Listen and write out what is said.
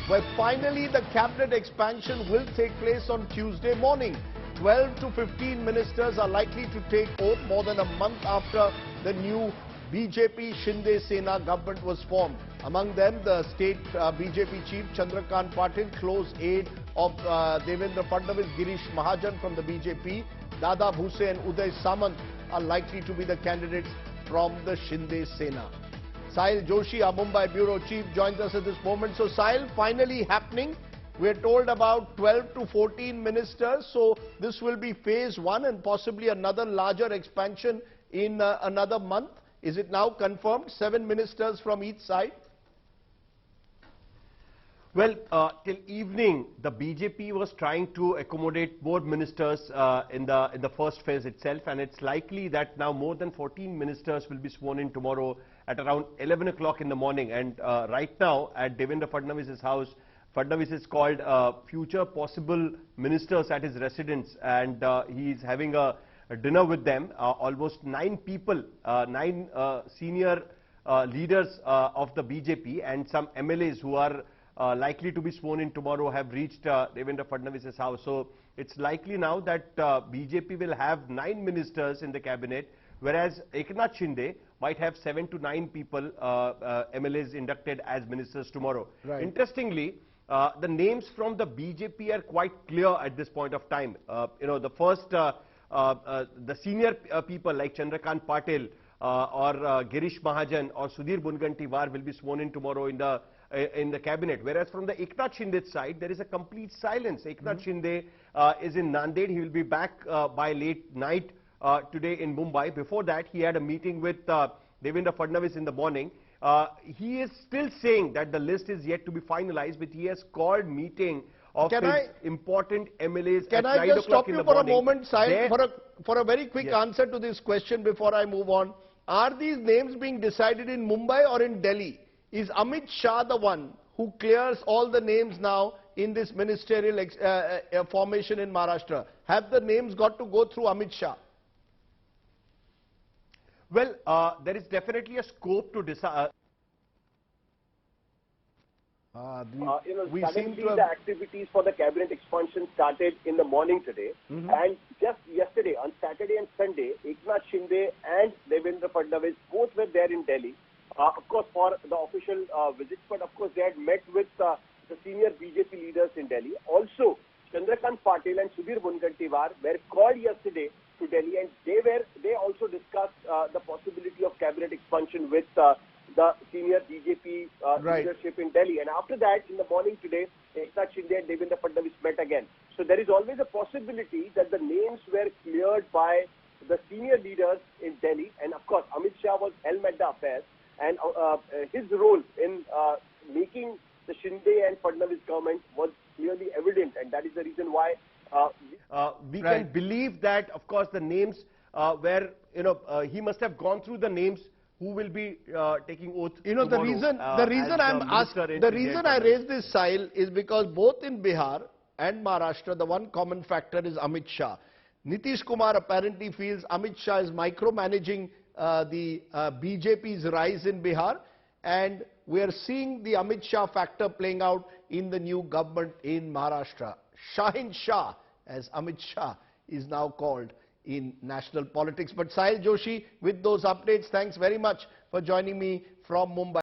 where finally the cabinet expansion will take place on Tuesday morning. 12 to 15 ministers are likely to take oath more than a month after the new BJP Shinde Sena government was formed. Among them, the state BJP chief Chandrakant Patil, close aide of Devendra Fadnavis, Girish Mahajan from the BJP, Dada Bhuse and Uday Samant are likely to be the candidates from the Shinde Sena. Sahil Joshi, our Mumbai bureau chief, joins us at this moment. So Sahil, finally happening. We're told about 12 to 14 ministers. So this will be phase one and possibly another larger expansion in another month. Is it now confirmed? 7 ministers from each side? Well, till evening, the BJP was trying to accommodate more ministers in the first phase itself, and it's likely that now more than 14 ministers will be sworn in tomorrow at around 11 o'clock in the morning. And right now, at Devendra Fadnavis's house, Fadnavis is called future possible ministers at his residence, and he is having a dinner with them. Almost 9 people, 9 senior leaders of the BJP and some MLAs who are likely to be sworn in tomorrow have reached Devendra Fadnavis's house. So it's likely now that BJP will have 9 ministers in the cabinet, whereas Eknath Shinde might have 7 to 9 people, MLAs inducted as ministers tomorrow. Right. Interestingly, the names from the BJP are quite clear at this point of time. The first, the senior people like Chandrakant Patil or Girish Mahajan or Sudhir Mungantiwar will be sworn in tomorrow in the cabinet. Whereas from the Eknath Shinde side, there is a complete silence. Eknath Shinde is in Nanded. He will be back by late night today in Mumbai. Before that, he had a meeting with Devendra Fadnavis in the morning. He is still saying that the list is yet to be finalized, but he has called meeting of his important MLAs at 9 o'clock in the morning. Can I just stop you for a moment, Sahil, for a very quick answer to this question before I move on? Are these names being decided in Mumbai or in Delhi? Is Amit Shah the one who clears all the names now in this ministerial formation in Maharashtra? Have the names got to go through Amit Shah? Well, there is definitely a scope to decide. Suddenly the activities for the cabinet expansion started in the morning today, and just yesterday, on Saturday and Sunday, Eknath Shinde and Devendra Fadnavis both were there in Delhi, of course for the official visits, but of course they had met with the senior BJP leaders in Delhi. Also, Chandrakant Patil and Sudhir Mungantiwar were called yesterday to Delhi, and they also discussed the possibility of cabinet expansion with the senior BJP leadership in Delhi. And after that, in the morning today, Eknath Shinde and Devendra Fadnavis met again. So there is always a possibility that the names were cleared by the senior leaders in Delhi. And of course, Amit Shah was helm at the affairs, and his role in making the Shinde and Fadnavis government was clearly evident, and that is the reason why we can believe that, of course, the names where he must have gone through the names who will be taking oath. The reason I raise this, Sahil, is because both in Bihar and Maharashtra, the one common factor is Amit Shah. Nitish Kumar apparently feels Amit Shah is micromanaging the BJP's rise in Bihar, and we are seeing the Amit Shah factor playing out in the new government in Maharashtra. Shahin Shah, as Amit Shah is now called in national politics. But Sahil Joshi, with those updates, thanks very much for joining me from Mumbai.